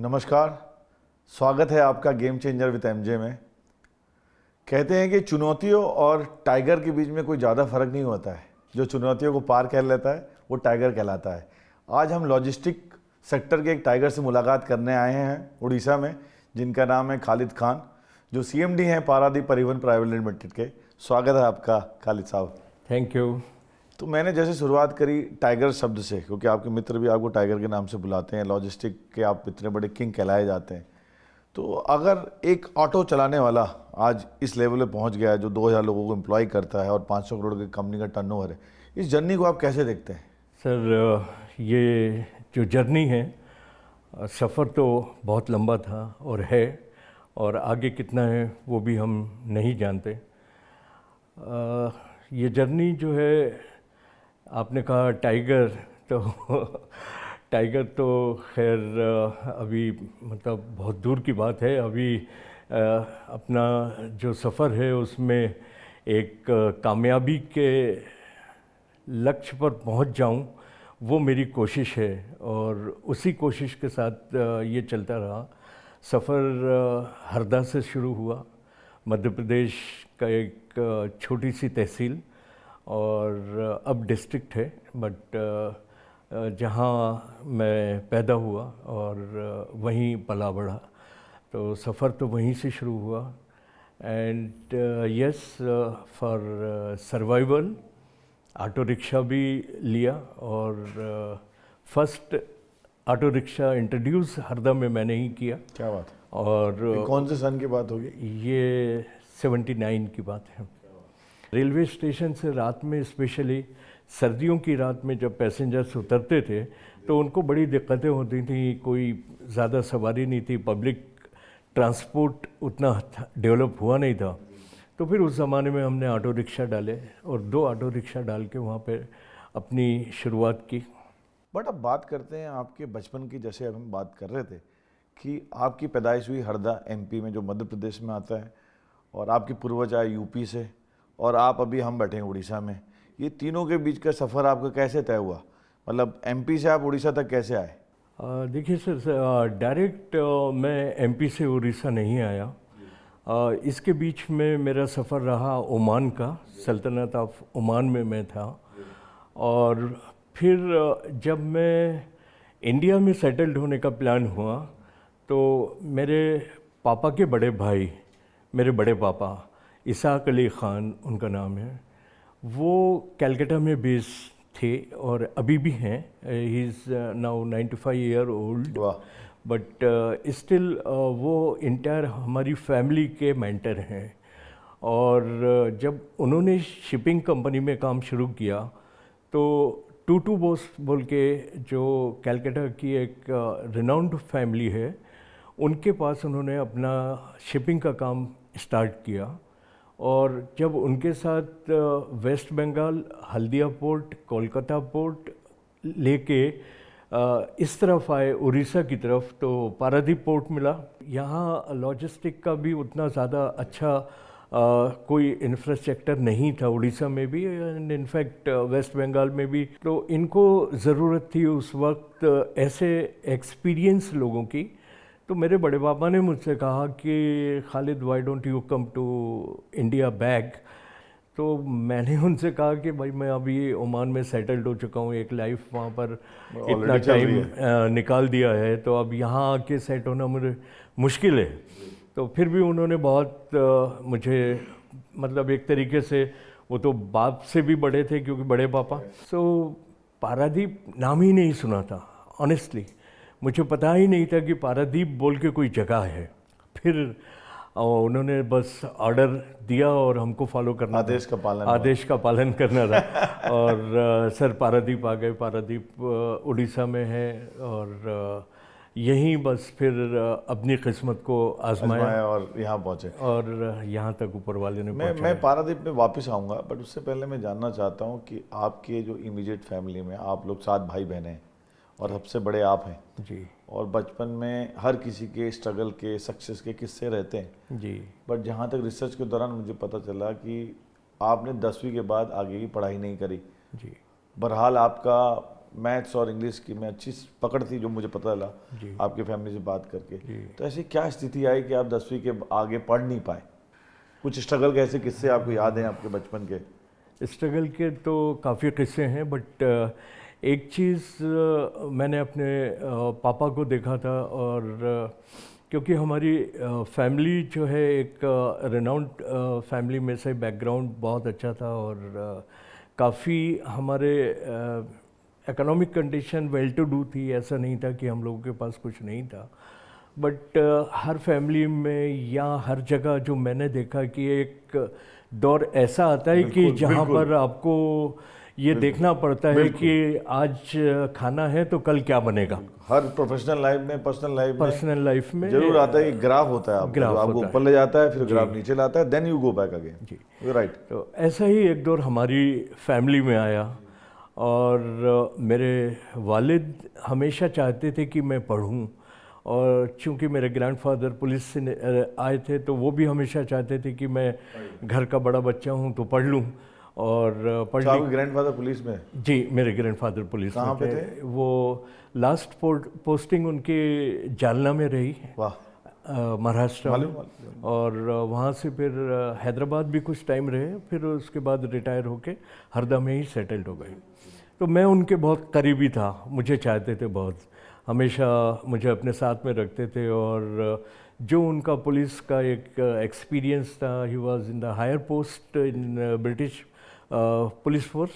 नमस्कार, स्वागत है आपका गेम चेंजर विद एमजे में। कहते हैं कि चुनौतियों और टाइगर के बीच में कोई ज़्यादा फर्क नहीं होता है। जो चुनौतियों को पार कर लेता है वो टाइगर कहलाता है। आज हम लॉजिस्टिक सेक्टर के एक टाइगर से मुलाकात करने आए हैं उड़ीसा में, जिनका नाम है खालिद खान, जो सीएमडी हैं पारादीप परिवहन प्राइवेट लिमिटेड के। स्वागत है आपका खालिद साहब। Thank you. तो मैंने जैसे शुरुआत करी टाइगर शब्द से, क्योंकि आपके मित्र भी आपको टाइगर के नाम से बुलाते हैं, लॉजिस्टिक के आप इतने बड़े किंग कहलाए जाते हैं। तो अगर एक ऑटो चलाने वाला आज इस लेवल पे पहुंच गया है, जो 2000 लोगों को एम्प्लॉय करता है और 500 करोड़ की कंपनी का टर्नओवर है, इस जर्नी को आप कैसे देखते हैं? सर, ये जो जर्नी है, सफ़र तो बहुत लंबा था और है, और आगे कितना है वो भी हम नहीं जानते। ये जर्नी जो है, आपने कहा टाइगर, तो टाइगर तो खैर अभी मतलब बहुत दूर की बात है। अभी अपना जो सफ़र है उसमें एक कामयाबी के लक्ष्य पर पहुंच जाऊं, वो मेरी कोशिश है और उसी कोशिश के साथ ये चलता रहा। सफ़र हरदा से शुरू हुआ, मध्य प्रदेश का एक छोटी सी तहसील और अब डिस्ट्रिक्ट है, बट जहाँ मैं पैदा हुआ और वहीं पला बढ़ा, तो सफ़र तो वहीं से शुरू हुआ। And yes, for survival auto rickshaw भी लिया और first auto rickshaw introduce Harda में मैंने ही किया। क्या बात है। और कौन से सन की बात होगी? ये 79 की बात है। रेलवे स्टेशन से रात में, स्पेशली सर्दियों की रात में जब पैसेंजर्स उतरते थे तो उनको बड़ी दिक्कतें होती थी। कोई ज़्यादा सवारी नहीं थी, पब्लिक ट्रांसपोर्ट उतना डेवलप हुआ नहीं था। तो फिर उस ज़माने में हमने ऑटो रिक्शा डाले और 2 ऑटो रिक्शा डाल के वहाँ पे अपनी शुरुआत की। बट अब बात करते हैं आपके बचपन की। जैसे अब हम बात कर रहे थे कि आपकी पैदाइश हुई हरदा एमपी में, जो मध्य प्रदेश में आता है, और आपके पूर्वज आए यूपी से, और आप अभी हम बैठे हैं उड़ीसा में। ये तीनों के बीच का सफ़र आपका कैसे तय हुआ? मतलब एमपी से आप उड़ीसा तक कैसे आए? देखिए सर, डायरेक्ट मैं एमपी से उड़ीसा नहीं आया। इसके बीच में मेरा सफ़र रहा ओमान का। सल्तनत ऑफ ओमान में मैं था, और फिर जब मैं इंडिया में सेटल्ड होने का प्लान हुआ तो मेरे पापा के बड़े भाई, मेरे बड़े पापा इसाक अली ख़ान उनका नाम है, वो कलकत्ता में बेस थे और अभी भी हैं। He is now 95 year old, but still वो इंटायर हमारी फैमिली के मेंटर हैं। और जब उन्होंने शिपिंग कंपनी में काम शुरू किया तो टूटू बोस बोल के, जो कलकत्ता की एक रिनाउंड फैमिली है, उनके पास उन्होंने अपना शिपिंग का काम स्टार्ट किया। और जब उनके साथ वेस्ट बंगाल, हल्दिया पोर्ट, कोलकाता पोर्ट लेके इस तरफ आए उड़ीसा की तरफ, तो पारादीप पोर्ट मिला। यहाँ लॉजिस्टिक का भी उतना ज़्यादा अच्छा कोई इंफ्रास्ट्रक्चर नहीं था उड़ीसा में भी, एंड इनफैक्ट वेस्ट बंगाल में भी। तो इनको ज़रूरत थी उस वक्त ऐसे एक्सपीरियंस लोगों की। तो मेरे बड़े पापा ने मुझसे कहा कि Khalid, why don't you come to India back. तो मैंने उनसे कहा कि भाई मैं अभी ओमान में सेटल्ड हो चुका हूँ, एक लाइफ वहाँ पर इतना टाइम निकाल दिया है, तो अब यहाँ आके सेट होना मुझे मुश्किल है। तो फिर भी उन्होंने बहुत मुझे, मतलब एक तरीके से वो तो बाप से भी बड़े थे क्योंकि बड़े पापा। सो पारादीप नाम ही नहीं सुना था, ऑनेस्टली मुझे पता ही नहीं था कि पारादीप बोल के कोई जगह है। फिर उन्होंने बस ऑर्डर दिया और हमको फॉलो करना, आदेश का पालन करना था। और सर पारादीप आ गए। पारादीप उड़ीसा में है और यहीं बस फिर अपनी किस्मत को आजमाया और यहाँ पहुँचे, और यहाँ तक ऊपर वाले ने पहुँचाया। मैं पारादीप में वापस आऊँगा, बट उससे पहले मैं जानना चाहता हूँ कि आपके जो इमीडिएट फैमिली में आप लोग 7 भाई बहन हैं और सबसे बड़े आप हैं जी। और बचपन में हर किसी के स्ट्रगल के, सक्सेस के किस्से रहते हैं जी। बट जहाँ तक रिसर्च के दौरान मुझे पता चला कि आपने 10वीं के बाद आगे की पढ़ाई नहीं करी। जी। बहरहाल आपका मैथ्स और इंग्लिश की मैं अच्छी पकड़ थी, जो मुझे पता चला जी। आपकी फैमिली से बात करके। तो ऐसी क्या स्थिति आई कि आप 10वीं के आगे पढ़ नहीं पाए? कुछ स्ट्रगल के ऐसे किस्से आपको याद हैं आपके बचपन के? स्ट्रगल के तो काफ़ी किस्से हैं, बट एक चीज़ मैंने अपने पापा को देखा था, और क्योंकि हमारी फैमिली जो है एक रेनाउंड फैमिली में से बैकग्राउंड बहुत अच्छा था, और काफ़ी हमारे economic condition well to do थी। ऐसा नहीं था कि हम लोगों के पास कुछ नहीं था, बट हर फैमिली में या हर जगह जो मैंने देखा कि एक दौर ऐसा आता है कि जहाँ पर आपको ये देखना पड़ता है कि आज खाना है तो कल क्या बनेगा। हर प्रोफेशनल लाइफ में, पर्सनल लाइफ में जरूर आता है कि ग्राफ होता है आपका, जो आपको ऊपर ले जाता है, फिर ग्राफ नीचे लाता है, then you go back again. जी, राइट। तो ऐसा ही एक दौर हमारी फैमिली में आया, और मेरे वालिद हमेशा चाहते थे कि मैं पढ़ूं, और चूंकि मेरे ग्रैंडफादर पुलिस से आए थे, तो वो भी हमेशा चाहते थे कि मैं घर का बड़ा बच्चा हूं तो पढ़ लूं। और पढ़ आपके ग्रैंडफादर पुलिस में? जी, मेरे ग्रैंडफादर पुलिस में थे। वो लास्ट पोस्टिंग उनकी जालना में रही। वाह। महाराष्ट्र में, और वहाँ से फिर हैदराबाद भी कुछ टाइम रहे, फिर उसके बाद रिटायर होके हरदा में ही सेटल्ड हो गए। तो मैं उनके बहुत करीबी था, मुझे चाहते थे बहुत, हमेशा मुझे अपने साथ में रखते थे। और जो उनका पुलिस का एक एक्सपीरियंस था, he was in the higher post in British police force,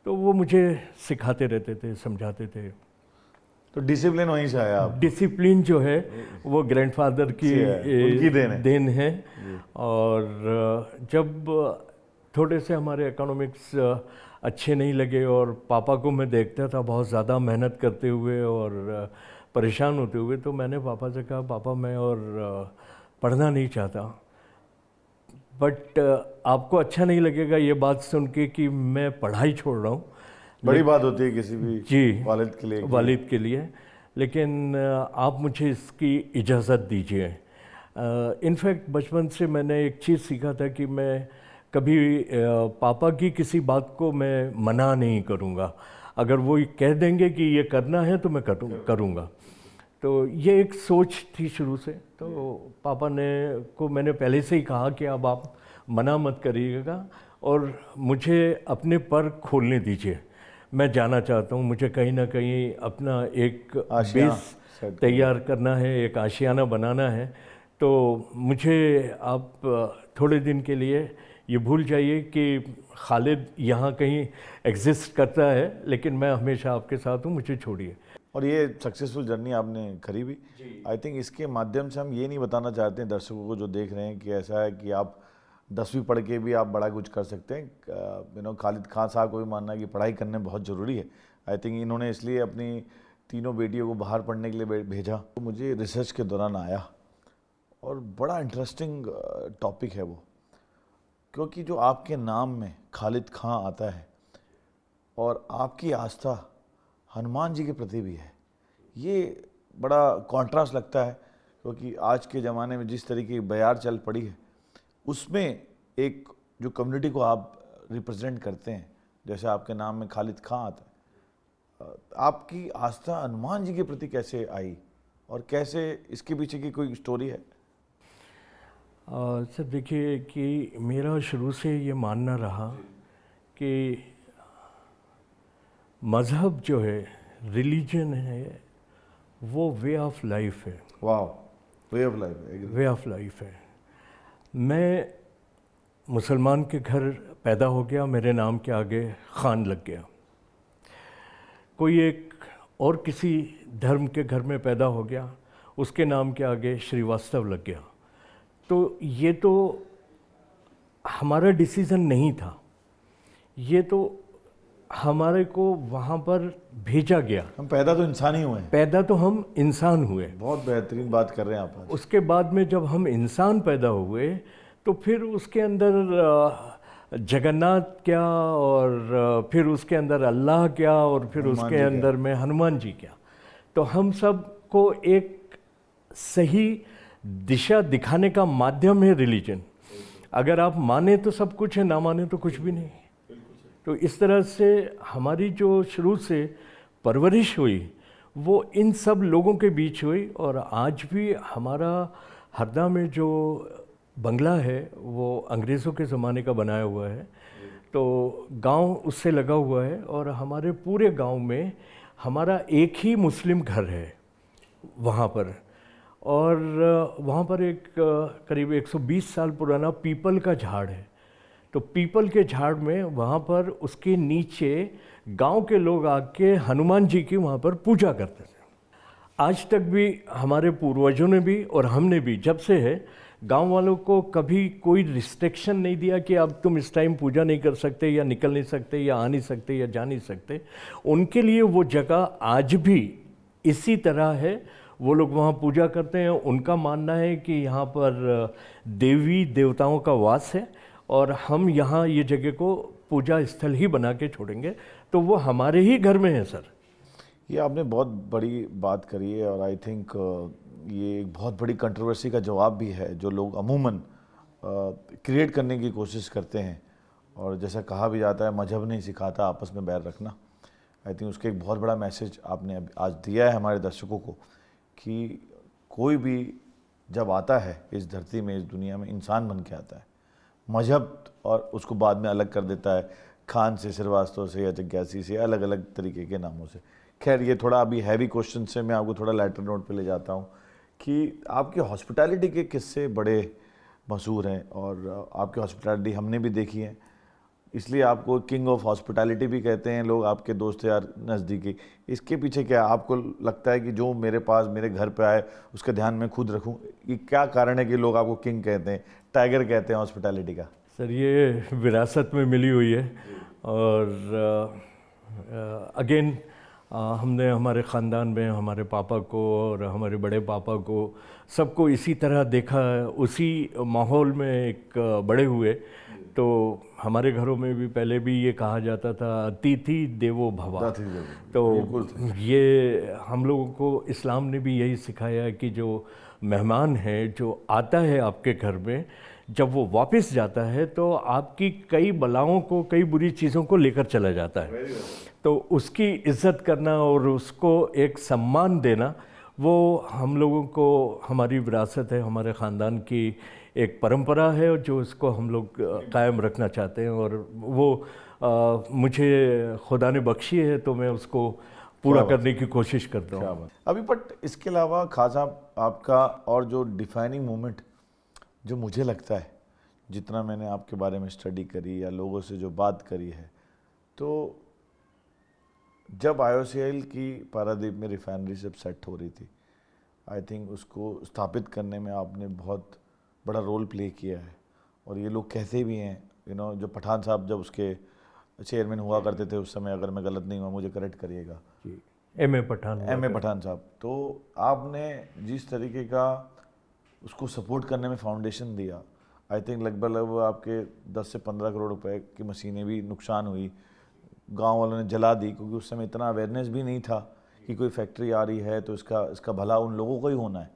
तो वो मुझे सिखाते रहते थे, समझाते थे। तो डिसिप्लिन वहीं से आया? डिसिप्लिन जो है वो ग्रैंडफादर की उनकी देन है। और जब थोड़े से हमारे इकोनॉमिक्स अच्छे नहीं लगे, और पापा को मैं देखता था बहुत ज़्यादा मेहनत करते हुए और परेशान होते हुए, तो मैंने पापा से कहा, पापा मैं और पढ़ना नहीं चाहता, बट आपको अच्छा नहीं लगेगा ये बात सुन के कि मैं पढ़ाई छोड़ रहा हूँ। बड़ी बात होती है किसी भी जी वालिद के लिए, लेकिन आप मुझे इसकी इजाज़त दीजिए। इनफैक्ट बचपन से मैंने एक चीज़ सीखा था कि मैं कभी पापा की किसी बात को मैं मना नहीं करूँगा। अगर वो कह देंगे कि ये करना है तो मैं करूँगा। तो ये एक सोच थी शुरू से। तो पापा को मैंने पहले से ही कहा कि अब आप मना मत करिएगा, और मुझे अपने पर खोलने दीजिए। मैं जाना चाहता हूँ, मुझे कहीं ना कहीं अपना एक बेस तैयार करना है, एक आशियाना बनाना है। तो मुझे आप थोड़े दिन के लिए ये भूल जाइए कि खालिद यहाँ कहीं एग्जिस्ट करता है, लेकिन मैं हमेशा आपके साथ हूँ, मुझे छोड़िए। और ये सक्सेसफुल जर्नी आपने करी भी। आई थिंक इसके माध्यम से हम ये नहीं बताना चाहते हैं दर्शकों को जो देख रहे हैं कि ऐसा है कि आप 10वीं पढ़ के भी आप बड़ा कुछ कर सकते हैं। खालिद खान साहब को भी मानना है कि पढ़ाई करने बहुत ज़रूरी है। आई थिंक इन्होंने इसलिए अपनी तीनों बेटियों को बाहर पढ़ने के लिए भेजा। तो मुझे रिसर्च के दौरान आया, और बड़ा इंटरेस्टिंग टॉपिक है वो, क्योंकि जो आपके नाम में खालिद खां आता है और आपकी आस्था हनुमान जी के प्रति भी है, ये बड़ा कॉन्ट्रास्ट लगता है। क्योंकि आज के ज़माने में जिस तरीके की बयार चल पड़ी है, उसमें एक जो कम्युनिटी को आप रिप्रेजेंट करते हैं, जैसे आपके नाम में खालिद खां आता है, आपकी आस्था हनुमान जी के प्रति कैसे आई, और कैसे इसके पीछे की कोई स्टोरी है? सर देखिए कि मेरा शुरू से ये मानना रहा कि मज़हब जो है, रिलीजन है, वो वे ऑफ लाइफ है। वाह, वे ऑफ लाइफ है, वे ऑफ लाइफ है। मैं मुसलमान के घर पैदा हो गया, मेरे नाम के आगे खान लग गया। कोई एक और किसी धर्म के घर में पैदा हो गया, उसके नाम के आगे श्रीवास्तव लग गया। तो ये तो हमारा डिसीज़न नहीं था, ये तो हमारे को वहाँ पर भेजा गया। हम पैदा तो इंसान ही हुए हैं। पैदा तो हम इंसान हुए। बहुत बेहतरीन बात कर रहे हैं आप। उसके बाद में जब हम इंसान पैदा हुए, तो फिर उसके अंदर जगन्नाथ क्या, और फिर उसके अंदर अल्लाह क्या, और फिर उसके अंदर में हनुमान जी क्या। तो हम सब को एक सही दिशा दिखाने का माध्यम है रिलीजन। अगर आप माने तो सब कुछ है, ना माने तो कुछ भी नहीं। तो इस तरह से हमारी जो शुरू से परवरिश हुई वो इन सब लोगों के बीच हुई। और आज भी हमारा हरदा में जो बंगला है वो अंग्रेज़ों के ज़माने का बनाया हुआ है, तो गांव उससे लगा हुआ है। और हमारे पूरे गांव में हमारा एक ही मुस्लिम घर है वहाँ पर। और वहाँ पर एक करीब 120 साल पुराना पीपल का झाड़ है। तो पीपल के झाड़ में वहाँ पर उसके नीचे गांव के लोग आके हनुमान जी की वहाँ पर पूजा करते थे। आज तक भी हमारे पूर्वजों ने भी और हमने भी जब से है गांव वालों को कभी कोई रिस्ट्रिक्शन नहीं दिया कि अब तुम इस टाइम पूजा नहीं कर सकते या निकल नहीं सकते या आ नहीं सकते या जा नहीं सकते। उनके लिए वो जगह आज भी इसी तरह है, वो लोग वहाँ पूजा करते हैं। उनका मानना है कि यहाँ पर देवी देवताओं का वास है और हम यहाँ ये जगह को पूजा स्थल ही बना के छोड़ेंगे, तो वो हमारे ही घर में है सर। ये आपने बहुत बड़ी बात करी है और आई थिंक ये एक बहुत बड़ी कंट्रोवर्सी का जवाब भी है जो लोग अमूमन क्रिएट करने की कोशिश करते हैं। और जैसा कहा भी जाता है मजहब नहीं सिखाता आपस में बैर रखना। आई थिंक उसका एक बहुत बड़ा मैसेज आपने आज दिया है हमारे दर्शकों को कि कोई भी जब आता है इस धरती में, इस दुनिया में, इंसान बन के आता है। मजहब और उसको बाद में अलग कर देता है खान से, श्रीवास्तव से या जग्यासी से, अलग अलग तरीके के नामों से। खैर ये थोड़ा अभी हैवी क्वेश्चन से मैं आपको थोड़ा लाइटर नोट पे ले जाता हूँ कि आपकी हॉस्पिटैलिटी के किस्से बड़े मशहूर हैं और आपकी हॉस्पिटैलिटी हमने भी देखी है, इसलिए आपको किंग ऑफ हॉस्पिटैलिटी भी कहते हैं लोग, आपके दोस्त यार नज़दीकी। इसके पीछे क्या आपको लगता है कि जो मेरे पास मेरे घर पे आए उसका ध्यान मैं खुद रखूं? ये क्या कारण है कि लोग आपको किंग कहते हैं, टाइगर कहते हैं हॉस्पिटैलिटी का? सर ये विरासत में मिली हुई है और अगेन हमने हमारे ख़ानदान में हमारे पापा को और हमारे बड़े पापा को सबको इसी तरह देखा, उसी माहौल में एक बड़े हुए। तो हमारे घरों में भी पहले भी ये कहा जाता था अतिथि देवो भव। तो ये हम लोगों को इस्लाम ने भी यही सिखाया कि जो मेहमान है जो आता है आपके घर में, जब वो वापस जाता है तो आपकी कई बलाओं को, कई बुरी चीज़ों को लेकर चला जाता है। तो उसकी इज़्ज़त करना और उसको एक सम्मान देना वो हम लोगों को हमारी विरासत है, हमारे ख़ानदान की एक परंपरा है जो इसको हम लोग कायम रखना चाहते हैं। और वो मुझे खुदा ने बख्शी है तो मैं उसको पूरा करने की कोशिश करता हूँ अभी। बट इसके अलावा खान साहब आपका और जो डिफाइनिंग मोमेंट जो मुझे लगता है, जितना मैंने आपके बारे में स्टडी करी या लोगों से जो बात करी है, तो जब IOCL की पारादीप में रिफाइनरी सब सेट हो रही थी, आई थिंक उसको स्थापित करने में आपने बहुत बड़ा रोल प्ले किया है। और ये लोग कहते भी हैं, जो पठान साहब जब उसके चेयरमैन हुआ करते थे उस समय, अगर मैं गलत नहीं हुआ मुझे करेक्ट करिएगा, एम ए पठान साहब, तो आपने जिस तरीके का उसको सपोर्ट करने में फाउंडेशन दिया, आई थिंक लगभग आपके 10 से 15 करोड़ रुपए की मशीनें भी नुकसान हुई, गांव वालों ने जला दी, क्योंकि उस समय इतना अवेयरनेस भी नहीं था कि कोई फैक्ट्री आ रही है तो इसका भला उन लोगों को ही होना है,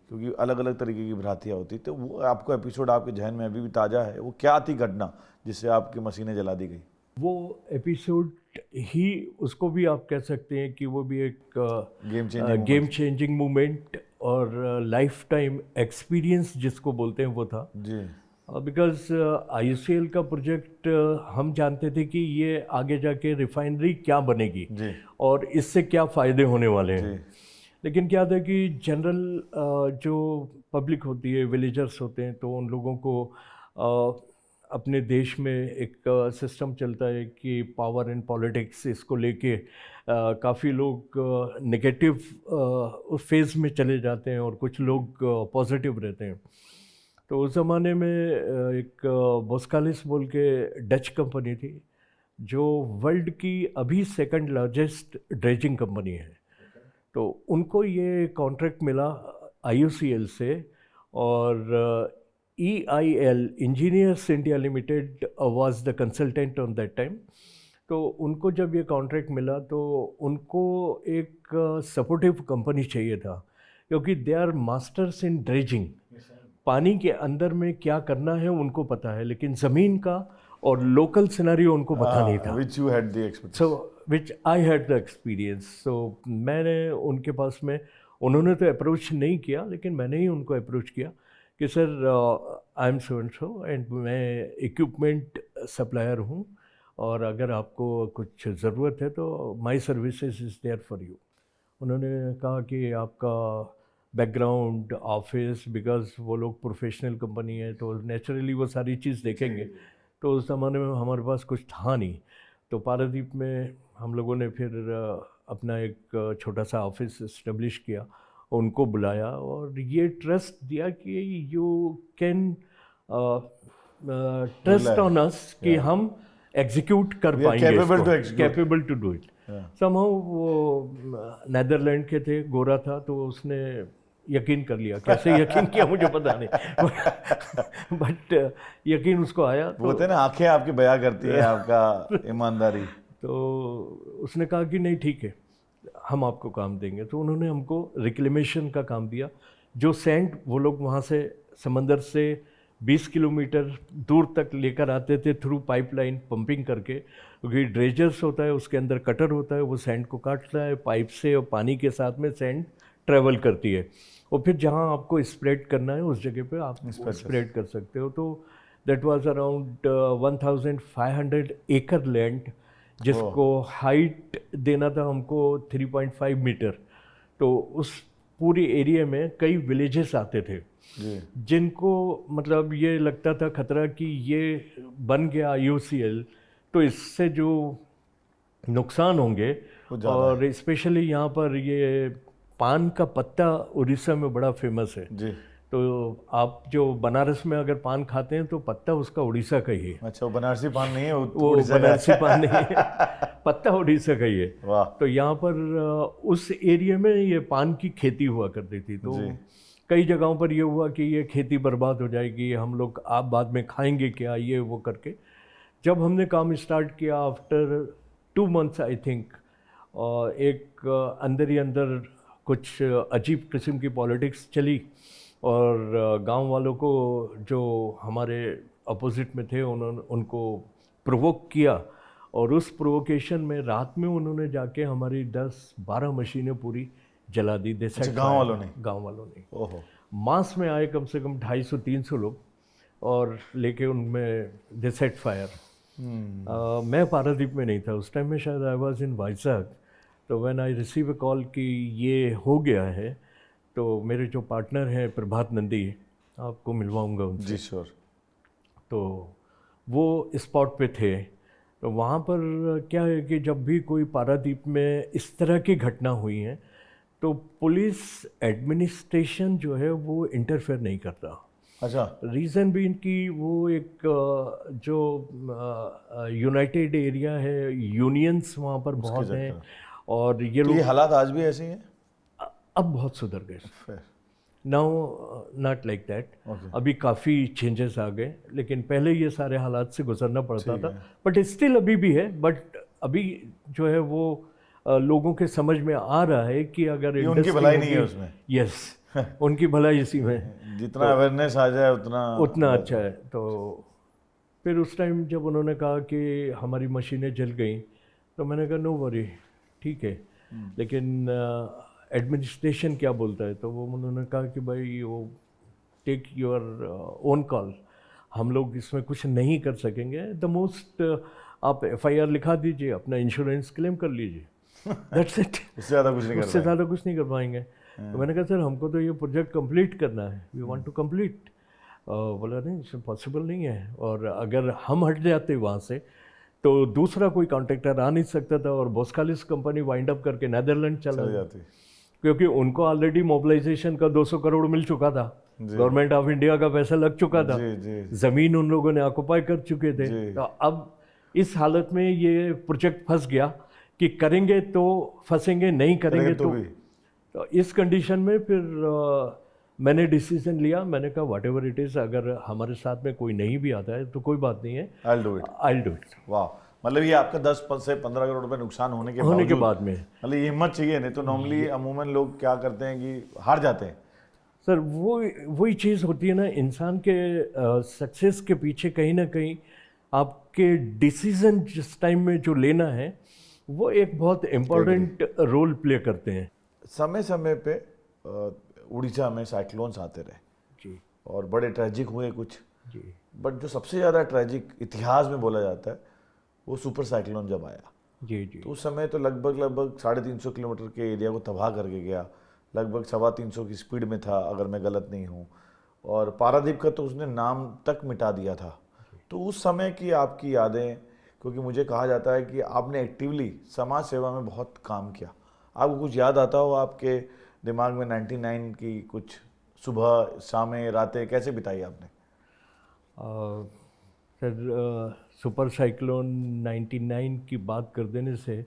क्योंकि अलग अलग तरीके की भ्रांतियाँ होती। तो वो आपको एपिसोड आपके जहन में अभी भी ताज़ा है, वो क्या थी घटना जिससे आपकी मशीनें जला दी गई? वो एपिसोड ही उसको भी आप कह सकते हैं कि वो भी एक गेम चेंजिंग मोमेंट और लाइफ टाइम एक्सपीरियंस जिसको बोलते हैं वो था जी। बिकॉज IOCL का प्रोजेक्ट हम जानते थे कि ये आगे जाके रिफाइनरी क्या बनेगी जी। और इससे क्या फ़ायदे होने वाले हैं। लेकिन क्या था कि जनरल जो पब्लिक होती है, विलेजर्स होते हैं, तो उन लोगों को अपने देश में एक सिस्टम चलता है कि पावर एंड पॉलिटिक्स, इसको लेके काफ़ी लोग नेगेटिव फेज़ में चले जाते हैं और कुछ लोग पॉजिटिव रहते हैं। तो उस ज़माने में एक बोस्कालिस बोल के डच कंपनी थी जो वर्ल्ड की अभी सेकंड लार्जेस्ट ड्रेजिंग कंपनी है। तो उनको ये कॉन्ट्रैक्ट मिला IOCL से और EIL engineers India limited was the consultant on that time. तो उनको जब ये कॉन्ट्रैक्ट मिला तो उनको एक सपोर्टिव कंपनी चाहिए था, क्योंकि they are masters in dredging. पानी के अंदर में क्या करना है उनको पता है, लेकिन ज़मीन का और लोकल सिनेरियो उनको पता नहीं था। Which you had the expertise. So which I had the experience. So मैंने उनके पास में, उन्होंने तो अप्रोच नहीं किया लेकिन मैंने ही उनको अप्रोच किया कि sir I am so and so and मैं इक्विपमेंट सप्लायर हूँ और अगर आपको कुछ ज़रूरत है तो my services is there for you. उन्होंने कहा कि आपका बैकग्राउंड, ऑफिस, बिकॉज वो लोग प्रोफेशनल कंपनी है तो नेचुरली वो सारी चीज़ देखेंगे। तो उस ज़माने में हमारे पास कुछ था नहीं, तो पारादीप में हम लोगों ने फिर अपना एक छोटा सा ऑफिस इस्टेब्लिश किया, उनको बुलाया और ये ट्रस्ट दिया कि you can trust on us कि हम एग्जीक्यूट कर पाएंगे, capable to do it. Somehow वो नेदरलैंड के थे, गोरा था, तो उसने यकीन कर लिया। कैसे यकीन किया मुझे पता नहीं बट यकीन उसको आया। तो बोलते हैं ना, आंखें आपकी बयां करती है आपका ईमानदारी। तो उसने कहा कि नहीं ठीक है, हम आपको काम देंगे। तो उन्होंने हमको रिक्लेमेशन का काम दिया। जो सैंड वो लोग वहाँ से समंदर से 20 किलोमीटर दूर तक लेकर आते थे थ्रू पाइपलाइन पंपिंग करके, क्योंकि ड्रेजर्स होता है, उसके अंदर कटर होता है, वो सैंड को काटता है पाइप से और पानी के साथ में सैंड ट्रैवल करती है और फिर जहाँ आपको स्प्रेड करना है उस जगह पे आप स्प्रेड कर सकते हो। तो दैट वाज अराउंड 1500 एकड़ लैंड, जिसको हाइट देना था हमको 3.5 मीटर। तो उस पूरी एरिया में कई विलेजेस आते थे जिनको मतलब ये लगता था खतरा कि ये बन गया IOCL तो इससे जो नुकसान होंगे, और स्पेशली यहाँ पर ये पान का पत्ता उड़ीसा में बड़ा फेमस है जी। तो आप जो बनारस में अगर पान खाते हैं तो पत्ता उसका उड़ीसा का ही है। अच्छा, वो बनारसी पान नहीं है, वो बनारसी पान नहीं है पत्ता उड़ीसा का ही है। वाह। तो यहाँ पर उस एरिया में ये पान की खेती हुआ करती थी। तो कई जगहों पर ये हुआ कि ये खेती बर्बाद हो जाएगी, हम लोग आप बाद में खाएंगे क्या, ये वो करके। जब हमने काम स्टार्ट किया आफ्टर 2 months आई थिंक, एक अंदर ही अंदर कुछ अजीब किस्म की पॉलिटिक्स चली और गांव वालों को जो हमारे अपोजिट में थे उन्होंने उनको प्रोवोक किया और उस प्रोवोकेशन में रात में उन्होंने जाके हमारी 10-12 मशीनें पूरी जला दी। गांव वालों ने ओहो। मास में आए कम से कम 250-300 लोग और लेके उनमें दे सेट फायर। मैं पारादीप में नहीं था उस टाइम में, शायद आई वाज इन वाइजाग। तो when I receive a call कि ये हो गया है, तो मेरे जो पार्टनर हैं प्रभात नंदी, आपको मिलवाऊंगा उनसे। जी श्योर। तो वो स्पॉट पे थे। तो वहाँ पर क्या है कि जब भी कोई पारादीप में इस तरह की घटना हुई है तो पुलिस एडमिनिस्ट्रेशन जो है वो इंटरफेयर नहीं करता। अच्छा। रीज़न भी इनकी वो एक जो यूनाइटेड एरिया है, यूनियंस वहाँ पर बहुत हैं और ये लोग। ये हालात आज भी ऐसे ही हैं? अब बहुत सुधर गए। Now not like that. अभी काफ़ी चेंजेस आ गए, लेकिन पहले ये सारे हालात से गुजरना पड़ता था। बट स्टिल अभी भी है, बट अभी जो है वो लोगों के समझ में आ रहा है कि अगर उनकी भलाई नहीं है उसमें। यस उनकी भलाई इसी में, जितना अवेयरनेस आ जाए उतना अच्छा है। तो फिर उस टाइम जब उन्होंने कहा कि हमारी मशीनें जल गई तो मैंने कहा नो वरी, ठीक है, लेकिन एडमिनिस्ट्रेशन क्या बोलता है? तो वो उन्होंने कहा कि भाई वो टेक योर ओन कॉल, हम लोग इसमें कुछ नहीं कर सकेंगे। द मोस्ट आप FIR लिखा दीजिए, अपना इंश्योरेंस क्लेम कर लीजिए, दैट्स इट। उससे ज़्यादा कुछ नहीं कर पाएंगे। तो मैंने कहा सर हमको तो ये प्रोजेक्ट कंप्लीट करना है, वी वांट टू कंप्लीट। बोला नहीं पॉसिबल नहीं है, और अगर हम हट जाते वहाँ से तो दूसरा कोई कॉन्ट्रैक्टर आ नहीं सकता था और बोस्कालिस कंपनी वाइंड अप करके नेदरलैंड चला जाती, क्योंकि उनको ऑलरेडी मोबिलाइजेशन का 200 करोड़ मिल चुका था, गवर्नमेंट ऑफ इंडिया का पैसा लग चुका था, ज़मीन उन लोगों ने ऑक्युपाई कर चुके थे। तो अब इस हालत में ये प्रोजेक्ट फंस गया कि करेंगे तो फंसेंगे, नहीं करेंगे तो इस कंडीशन में फिर मैंने डिसीजन लिया। मैंने कहा व्हाट एवर इट इज़, अगर हमारे साथ में कोई नहीं भी आता है तो कोई बात नहीं है, आई विल डू इट। वाह, मतलब ये आपका 10 से 15 करोड़ रुपए नुकसान होने के बाद में मतलब ये हिम्मत चाहिए, नहीं तो नॉर्मली अमूमन लोग क्या करते हैं कि हार जाते हैं। सर वही चीज़ होती है ना, इंसान के सक्सेस के पीछे कहीं ना कहीं आपके डिसीजन जिस टाइम में जो लेना है वो एक बहुत इम्पोर्टेंट रोल प्ले करते हैं। समय समय पे उड़ीसा में साइक्लोन्स आते रहे जी और बड़े ट्रेजिक हुए कुछ, जी बट जो सबसे ज़्यादा ट्रेजिक इतिहास में बोला जाता है वो सुपर साइक्लोन जब आया। जी जी तो उस समय तो लगभग 350 किलोमीटर के एरिया को तबाह करके गया, लगभग 325 की स्पीड में था अगर मैं गलत नहीं हूँ, और पारादीप का तो उसने नाम तक मिटा दिया था। तो उस समय की आपकी यादें, क्योंकि मुझे कहा जाता है कि आपने एक्टिवली समाज सेवा में बहुत काम किया, आपको कुछ याद आता हो आपके दिमाग में 99 की कुछ सुबह शामें रातें कैसे बिताई आपने? सर सुपर साइक्लोन 99 की बात कर देने से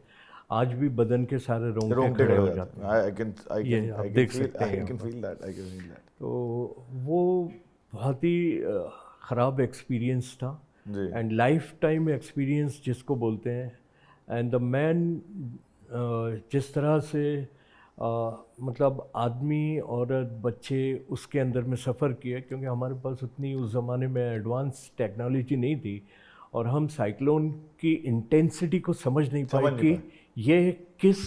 आज भी बदन के सारे रोंगटे खड़े हो जाते हैं। ये आप देख सकते हैं आई यहाँ कैन पर। Feel that, I can feel that. तो वो बहुत ही ख़राब एक्सपीरियंस था, जी एंड लाइफ टाइम एक्सपीरियंस जिसको बोलते हैं। एंड द मैन जिस तरह से मतलब आदमी औरत बच्चे उसके अंदर में सफ़र किए, क्योंकि हमारे पास उतनी उस ज़माने में एडवांस टेक्नोलॉजी नहीं थी और हम साइक्लोन की इंटेंसिटी को समझ नहीं पाए नहीं कि ये किस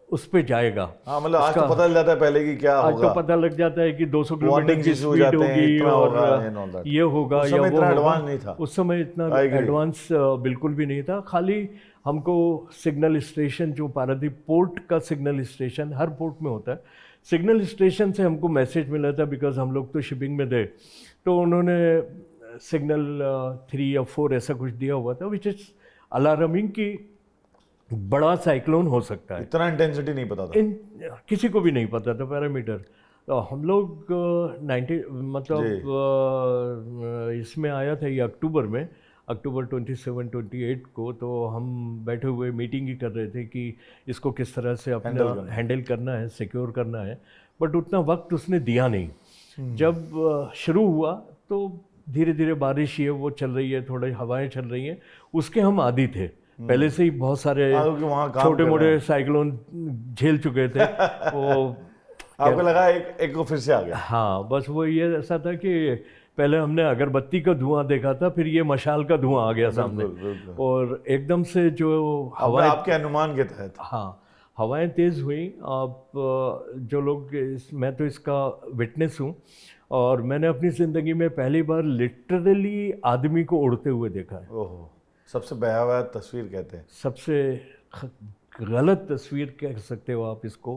उस पे जाएगा। हाँ, मतलब आज तो इसका पता चल जाता है पहले कि क्या आज तो होगा, पता लग जाता है कि 200 किलोमीटर वार्निंग की इशू हो स्पीड जाते हैं, होगी इतना और होगा and all that। ये होगा उस या समय वो इतना होगा। एडवांस नहीं था। उस समय इतना I agree। एडवांस बिल्कुल भी नहीं था। खाली हमको सिग्नल स्टेशन, जो पारादीप पोर्ट का सिग्नल स्टेशन हर पोर्ट में होता है, सिग्नल स्टेशन से हमको मैसेज मिला था, बिकॉज हम लोग तो शिपिंग में थे। तो उन्होंने सिग्नल 3 या 4 ऐसा कुछ दिया हुआ था, विच इज़ अलार्मिंग कि बड़ा साइक्लोन हो सकता है। इतना इंटेंसिटी नहीं पता था। इन किसी को भी नहीं पता था पैरामीटर। तो हम लोग 90 मतलब इसमें आया था ये अक्टूबर में, अक्टूबर 27-28 को। तो हम बैठे हुए मीटिंग ही कर रहे थे कि इसको किस तरह से अपना हैंडल करना है, सिक्योर करना है। बट उतना वक्त उसने दिया नहीं। जब शुरू हुआ तो धीरे धीरे बारिश ये वो चल रही है, थोड़ी हवाएं चल रही हैं, उसके हम आदी थे पहले से ही। बहुत सारे क्योंकि वहाँ काम छोटे कर रहे मोटे हैं। साइक्लोन झेल चुके थे वो। आपको लगा एक को फिर से आ गया? हाँ, बस वो ये ऐसा था कि पहले हमने अगरबत्ती का धुआं देखा था, फिर ये मशाल का धुआं आ गया सामने। बिल्कुल। और एकदम से जो हवाएं, आपके अनुमान के तहत। हाँ, हवाएं तेज़ हुई। आप जो लोग मैं तो इसका विटनेस हूँ, और मैंने अपनी ज़िंदगी में पहली बार लिटरली आदमी को उड़ते हुए देखा है। ओहो, सबसे भयावह तस्वीर कहते हैं। सबसे गलत तस्वीर कह सकते हो आप इसको,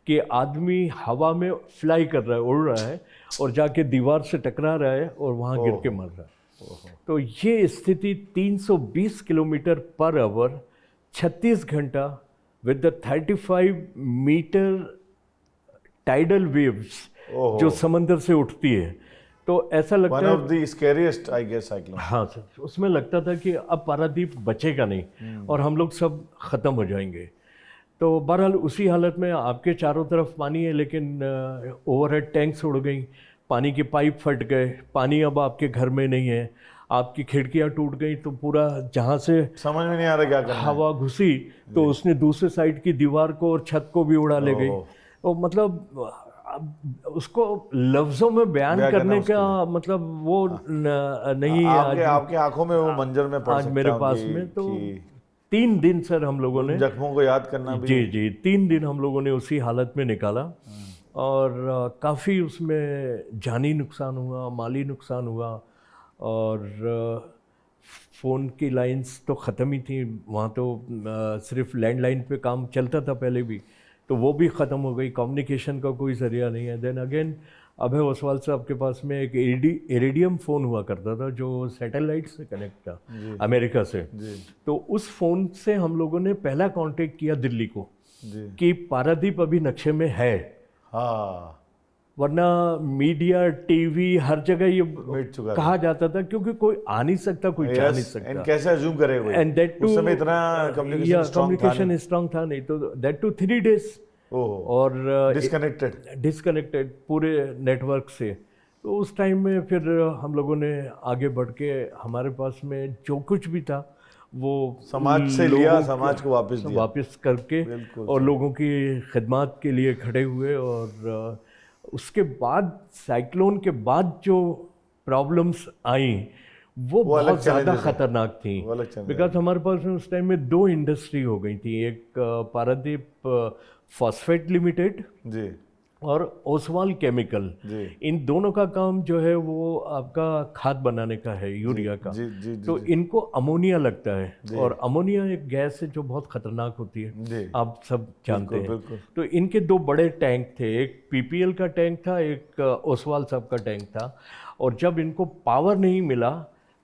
कि आदमी हवा में फ्लाई कर रहा है, उड़ रहा है, और जाके दीवार से टकरा रहा है और वहाँ गिर के मर रहा है। तो ये स्थिति 320 किलोमीटर पर आवर 36 घंटा with the 35 metre tidal waves जो समंदर से उठती है। तो ऐसा लगता वन है, of the scariest I guess cyclone. हाँ सर, उसमें लगता था कि अब पारादीप बचेगा नहीं और हम लोग सब ख़त्म हो जाएंगे। तो बहरहाल उसी हालत में आपके चारों तरफ पानी है, लेकिन ओवरहेड टैंक्स उड़ गई, पानी के पाइप फट गए, पानी अब आपके घर में नहीं है, आपकी खिड़कियां टूट गई। तो पूरा जहाँ से समझ में नहीं आ रहा क्या करना है। हवा घुसी तो उसने दूसरे साइड की दीवार को और छत को भी उड़ा ले गई। तो मतलब अब उसको लफ्ज़ों में बयान करने का मतलब वो नहीं है। आपके आंखों में वो मंजर में पड़ आज सकता मेरे हूं पास कि- में तो कि 3 दिन सर हम लोगों ने, जख्मों को याद करना भी। जी 3 दिन हम लोगों ने उसी हालत में निकाला। और काफ़ी उसमें जानी नुकसान हुआ, माली नुकसान हुआ, और फ़ोन की लाइंस तो ख़त्म ही थी वहाँ। तो सिर्फ लैंडलाइन पे काम चलता था पहले भी, तो वो भी ख़त्म हो गई। कम्युनिकेशन का कोई ज़रिया नहीं है। देन अगेन अभय ओसवाल साहब के पास में एक इरिडियम फ़ोन हुआ करता था जो सैटेलाइट से कनेक्ट था अमेरिका से। तो उस फ़ोन से हम लोगों ने पहला कांटेक्ट किया दिल्ली को कि पारादीप अभी नक्शे में है। हाँ, वरना मीडिया, टीवी, हर जगह ये मिट चुका कहा जाता था, क्योंकि कोई आ नहीं सकता, कोई जा नहीं सकता। एंड कैसे अज्यूम करे कोई? एंड दैट टू उस समय इतना कम्युनिकेशन स्ट्रांग था नहीं, तो दैट टू 3 डेज और डिस्कनेक्टेड पूरे नेटवर्क से। तो उस टाइम में फिर हम लोगों ने आगे बढ़ के हमारे पास में जो कुछ भी था वो समाज से लिया, समाज को वापस करके और लोगों की खिदमत के लिए खड़े हुए। और उसके बाद साइक्लोन के बाद जो प्रॉब्लम्स आई वो अलग बहुत ज़्यादा challenges है। खतरनाक थी, वो अलग challenge बिकॉज हमारे पास में उस टाइम में 2 इंडस्ट्री हो गई थी, एक पारादीप फॉस्फेट लिमिटेड जी और ओसवाल केमिकल। जी इन दोनों का काम जो है वो आपका खाद बनाने का है, यूरिया का। जी जी जी तो इनको अमोनिया लगता है, और अमोनिया एक गैस है जो बहुत खतरनाक होती है, जी आप सब जानते हैं। बिल्कुल। तो इनके 2 बड़े टैंक थे, एक पीपीएल का टैंक था, एक ओसवाल साहब का टैंक था। और जब इनको पावर नहीं मिला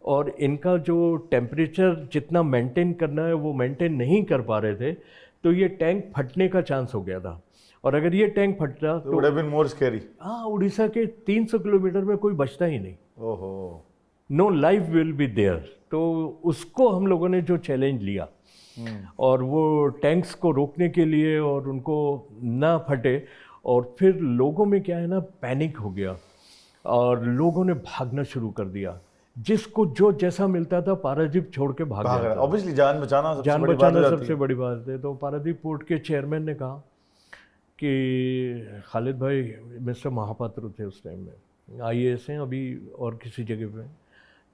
और इनका जो टेम्परेचर जितना मेंटेन करना है वो मेंटेन नहीं कर पा रहे थे, तो ये टैंक फटने का चांस हो गया था। और अगर ये टैंक फटता तो would have been more scary. हाँ, उड़ीसा के 300 किलोमीटर में कोई बचता ही नहीं, ओहो no life will be there. तो उसको हम लोगों ने जो चैलेंज लिया, और वो टैंक्स को रोकने के लिए और उनको ना फटे, और फिर लोगों में क्या है ना, पैनिक हो गया और लोगों ने भागना शुरू कर दिया। जिसको जो जैसा मिलता था पारादीप छोड़ के भाग भाग रहा जाता। ऑब्वियसली जान बचाना सबसे जान बड़ी बात हो बचाना जाती सबसे बड़ी बात है। तो पारादीप पोर्ट के चेयरमैन ने कहा कि खालिद भाई, मिस्टर महापात्र थे उस टाइम में, आईएएस हैं अभी और किसी जगह पे,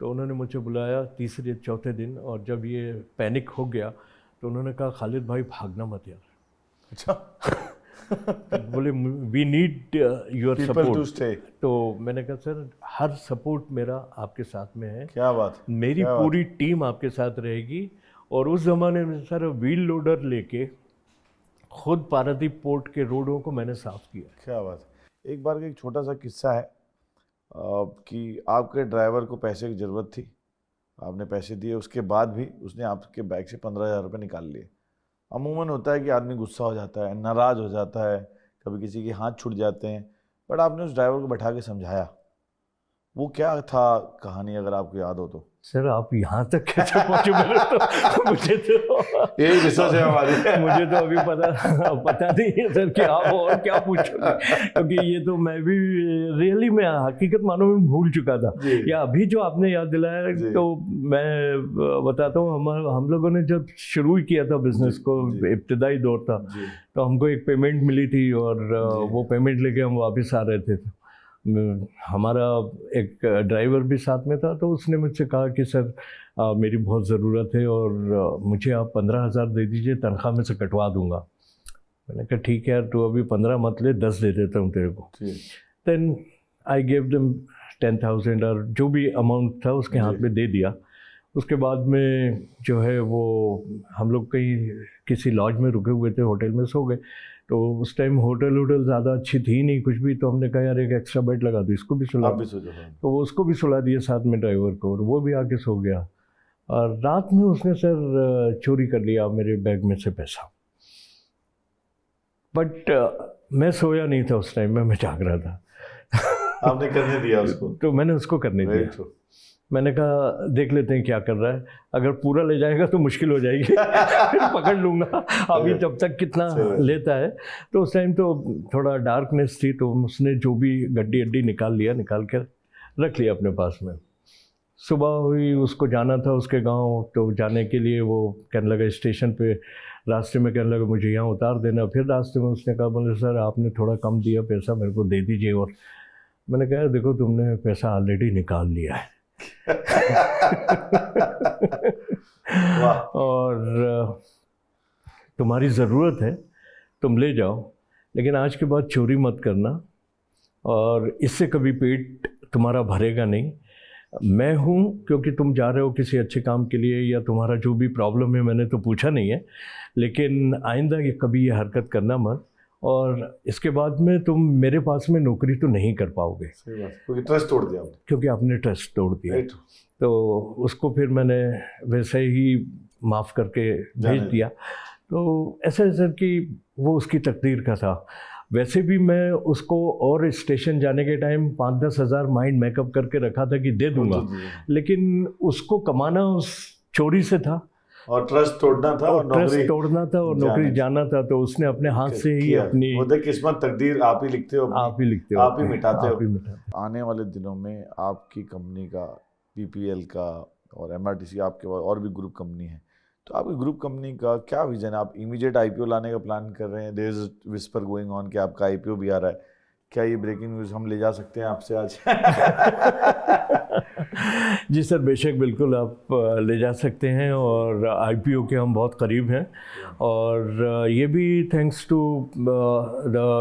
तो उन्होंने मुझे बुलाया तीसरे चौथे दिन, और जब ये पैनिक हो गया तो उन्होंने कहा खालिद भाई भागना मत यार। अच्छा बोले we need your people to support. Stay. तो मैंने कहा सर, हर सपोर्ट मेरा आपके साथ में है, क्या बात मेरी पूरी टीम आपके साथ रहेगी। और उस ज़माने में सर व्हील लोडर लेके खुद पारादीप पोर्ट के रोडों को मैंने साफ किया। क्या बात। एक बार का एक छोटा सा किस्सा है कि आपके ड्राइवर को पैसे की ज़रूरत थी, आपने पैसे दिए, उसके बाद भी उसने आपके बैग से 15,000 रुपये निकाल लिए। अमूमन होता है कि आदमी गुस्सा हो जाता है, नाराज़ हो जाता है, कभी किसी के हाथ छूट जाते हैं, बट आपने उस ड्राइवर को बैठा के समझाया। वो क्या था कहानी, अगर आपको याद हो तो? सर आप यहाँ तक कैसे पहुँचे? मुझे तो यही रिसर्च है हमारी। मुझे तो अभी पता नहीं है सर कि आप और क्या पूछोगे, क्योंकि ये तो मैं भी रियली मैं हकीकत मानो में भूल चुका था। या अभी जो आपने याद दिलाया तो मैं बताता हूँ, हम लोगों ने जब शुरू किया था बिजनेस को, इब्तदाई दौर था, तो हमको एक पेमेंट मिली थी, और वो पेमेंट लेके हम वापस आ रहे थे। हमारा एक ड्राइवर भी साथ में था, तो उसने मुझसे कहा कि सर मेरी बहुत ज़रूरत है और मुझे आप 15,000 दे दीजिए, तनख्वाह में से कटवा दूंगा। मैंने कहा ठीक है यार, तू अभी 15 मत ले, 10 दे देता हूँ तेरे को। देन आई गेव देम 10,000, और जो भी अमाउंट था उसके हाथ में दे दिया। उसके बाद में जो है वो हम लोग कहीं किसी लॉज में रुके हुए थे, होटल में सो गए। तो उस टाइम होटल ज़्यादा अच्छी थी नहीं कुछ भी, तो हमने कहा यार एक एक्स्ट्रा बेड लगा दो, इसको भी सुला दो। तो वो उसको भी सुला दिया साथ में ड्राइवर को, और वो भी आके सो गया। और रात में उसने सर चोरी कर लिया मेरे बैग में से पैसा। बट मैं सोया नहीं था उस टाइम में, मैं जाग रहा था। आपने करने दिया उसको? तो मैंने उसको करने दिया। मैंने कहा देख लेते हैं क्या कर रहा है, अगर पूरा ले जाएगा तो मुश्किल हो जाएगी, फिर पकड़ लूँगा, अभी तब तक कितना लेता है। तो उस टाइम तो थोड़ा डार्कनेस थी, तो उसने जो भी गड्डी अड्डी निकाल कर रख लिया अपने पास में। सुबह हुई, उसको जाना था उसके गांव, तो जाने के लिए वो कहने लगा स्टेशन पे, रास्ते में कहने लगा मुझे यहाँ उतार देना। फिर रास्ते में उसने कहा बोले सर आपने थोड़ा कम दिया पैसा, मेरे को दे दीजिए। और मैंने कहा देखो तुमने पैसा ऑलरेडी निकाल लिया है और तुम्हारी ज़रूरत है, तुम ले जाओ, लेकिन आज के बाद चोरी मत करना, और इससे कभी पेट तुम्हारा भरेगा नहीं। मैं हूँ क्योंकि तुम जा रहे हो किसी अच्छे काम के लिए, या तुम्हारा जो भी प्रॉब्लम है मैंने तो पूछा नहीं है, लेकिन आइंदा ये कभी ये हरकत करना मत, और इसके बाद में तुम मेरे पास में नौकरी तो नहीं कर पाओगे। सही बात, क्योंकि ट्रस्ट तोड़ दिया आपने। क्योंकि आपने ट्रस्ट तोड़ दिया। तो उसको फिर मैंने वैसे ही माफ़ करके भेज दिया। तो ऐसा है सर कि वो उसकी तकदीर का था। वैसे भी मैं उसको और स्टेशन जाने के टाइम 5-10 हज़ार माइंड मेकअप करके रखा था कि दे दूंगा, लेकिन उसको कमाना उस चोरी से था, और ट्रस्ट तोड़ना था, और ट्रस्ट तोड़ना था, और नौकरी जाना था। तो उसने अपने हाथ से ही अपनी किस्मत तकदीर आप ही लिखते हो, आप ही लिखते हो, आप ही मिटाते हो। आने वाले दिनों में आपकी कंपनी का, पीपीएल का और एमआरटीसी, आपके पास और भी ग्रुप कंपनी है, तो आपकी ग्रुप कंपनी का क्या विजन है? आप इमीडिएट आईपीओ लाने का प्लान कर रहे हैं? There is whisper going on कि आपका आईपीओ भी आ रहा है, क्या ये ब्रेकिंग न्यूज़ हम ले जा सकते हैं आपसे आज? जी सर, बेशक बिल्कुल आप ले जा सकते हैं, और आईपीओ के हम बहुत करीब हैं, और ये भी thanks to the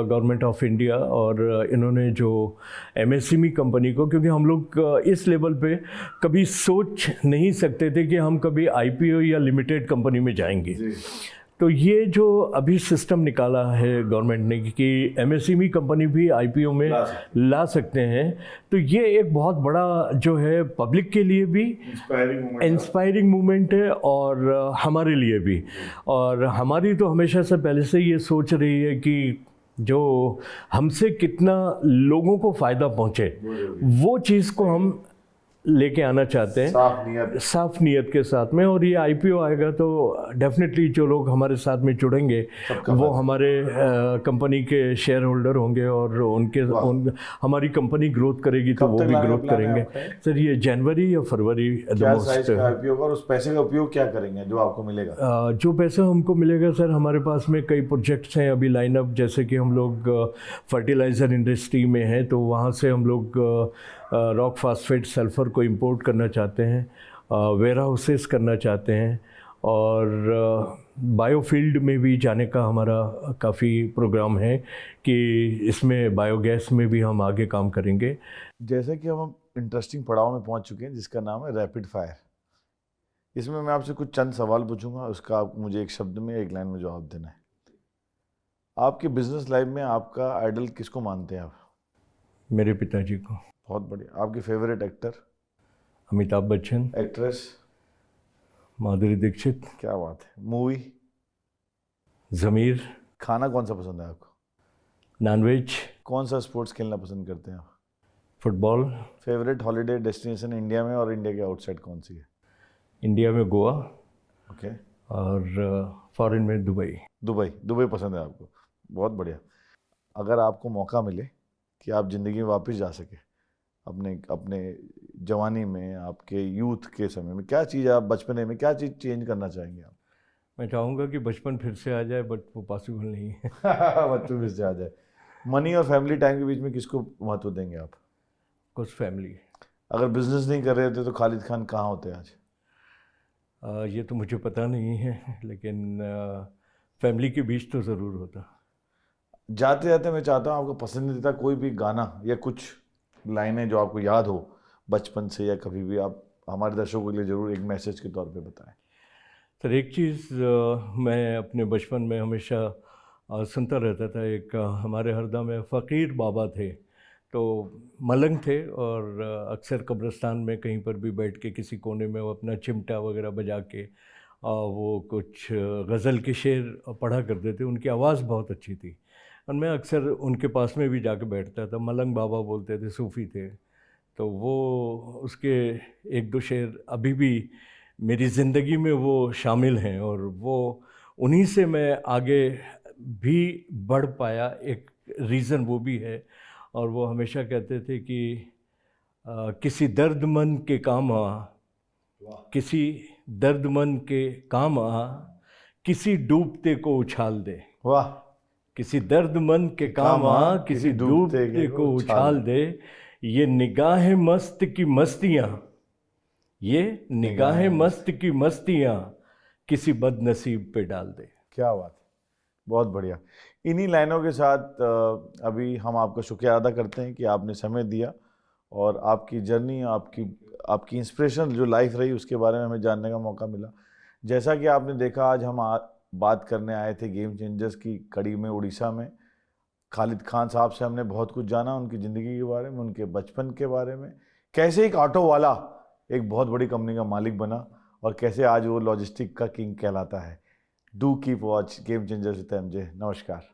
government of India, और इन्होंने जो एमएसएमई कंपनी को, क्योंकि हम लोग इस लेवल पे कभी सोच नहीं सकते थे कि हम कभी आईपीओ या लिमिटेड कंपनी में जाएंगे। तो ये जो अभी सिस्टम निकाला है गवर्नमेंट ने कि एमएसएमई कंपनी भी आईपीओ में ला सकते हैं, तो ये एक बहुत बड़ा जो है पब्लिक के लिए भी इंस्पायरिंग मूवमेंट है, और हमारे लिए भी। और हमारी तो हमेशा से पहले से ये सोच रही है कि जो हमसे कितना लोगों को फ़ायदा पहुँचे, वो चीज़ को हम लेके आना चाहते हैं साफ नियत के साथ में। और ये आईपीओ आएगा तो डेफिनेटली जो लोग हमारे साथ में जुड़ेंगे वो हमारे कंपनी के शेयर होल्डर होंगे, और हमारी कंपनी ग्रोथ करेगी तो वो भी ग्रोथ करेंगे। सर ये जनवरी या फरवरी क्या साइज का आईपीओ और उस पैसे का उपयोग क्या करेंगे जो आपको मिलेगा? जो पैसा हमको मिलेगा सर, हमारे पास में कई प्रोजेक्ट्स हैं अभी लाइनअप, जैसे कि हम लोग फर्टिलाइज़र इंडस्ट्री में हैं, तो वहाँ से हम लोग रॉक फास्फेट सल्फ़र को इंपोर्ट करना चाहते हैं, वेयर हाउसेस करना चाहते हैं, और बायोफील्ड में भी जाने का हमारा काफ़ी प्रोग्राम है कि इसमें बायोगैस में भी हम आगे काम करेंगे। जैसे कि हम इंटरेस्टिंग पड़ाव में पहुंच चुके हैं जिसका नाम है रैपिड फायर। इसमें मैं आपसे कुछ चंद सवाल पूछूंगा, उसका आप मुझे एक शब्द में एक लाइन में जवाब देना है। आपके बिजनेस लाइफ में आपका आइडल किसको मानते हैं आप? मेरे पिताजी को। बहुत बढ़िया। आपकी favourite actor? Amitabh Bachchan. Actress? Madhuri Dixit. क्या बात है। मूवी? ज़मीर। खाना कौन सा पसंद है आपको? नॉनवेज। कौन सा स्पोर्ट्स खेलना पसंद करते हैं आप? Football. Favourite holiday destination India में और इंडिया के आउटसाइड कौन सी है? इंडिया में गोवा। ओके। और फॉरेन में दुबई। दुबई पसंद है आपको। बहुत बढ़िया। अगर आपको मौका मिले कि आप ज़िंदगी में वापस जा सके अपने जवानी में, आपके यूथ के समय में, क्या चीज़ आप बचपने में क्या चीज़ चेंज करना चाहेंगे आप? मैं चाहूँगा कि बचपन फिर से आ जाए, बट वो पॉसिबल नहीं है। बचपन फिर से आ जाए। मनी और फैमिली टाइम के बीच में किसको महत्व देंगे आप? कुछ फैमिली। अगर बिजनेस नहीं कर रहे थे तो खालिद खान कहाँ होते आज? ये तो मुझे पता नहीं है, लेकिन फैमिली के बीच तो ज़रूर होता। जाते जाते मैं चाहता हूँ आपका पसंदीदा कोई भी गाना या कुछ लाइनें जो आपको याद हो बचपन से या कभी भी, आप हमारे दर्शकों के लिए ज़रूर एक मैसेज के तौर पे बताएं। सर एक चीज़ मैं अपने बचपन में हमेशा सुनता रहता था। एक हमारे हरदा में फ़कीर बाबा थे, तो मलंग थे, और अक्सर कब्रिस्तान में कहीं पर भी बैठ के किसी कोने में वो अपना चिमटा वगैरह बजा के वो कुछ गज़ल के शेर पढ़ा करते थे। उनकी आवाज़ बहुत अच्छी थी, और मैं अक्सर उनके पास में भी जाके बैठता था। मलंग बाबा बोलते थे, सूफ़ी थे, तो वो उसके एक दो शेर अभी भी मेरी ज़िंदगी में वो शामिल हैं, और वो उन्हीं से मैं आगे भी बढ़ पाया। एक रीज़न वो भी है। और वो हमेशा कहते थे कि किसी दर्दमंद के काम आ, किसी दर्दमंद के काम आ, किसी डूबते को उछाल दे। वाह। किसी दर्दमंद के काम आ, किसी डूबते को उछाल दे। ये निगाहें मस्त की मस्तियाँ, ये निगाहें मस्त की मस्तियाँ किसी बदनसीब पे डाल दे। क्या बात है, बहुत बढ़िया। इन्हीं लाइनों के साथ अभी हम आपका शुक्रिया अदा करते हैं कि आपने समय दिया और आपकी जर्नी, आपकी इंस्पिरेशन जो लाइफ रही उसके बारे में हमें जानने का मौका मिला। जैसा कि आपने देखा, आज हम बात करने आए थे गेम चेंजर्स की कड़ी में उड़ीसा में। खालिद खान साहब से हमने बहुत कुछ जाना, उनकी ज़िंदगी के बारे में, उनके बचपन के बारे में, कैसे एक ऑटो वाला एक बहुत बड़ी कंपनी का मालिक बना और कैसे आज वो लॉजिस्टिक का किंग कहलाता है। Do keep watch game changers with MJ. नमस्कार।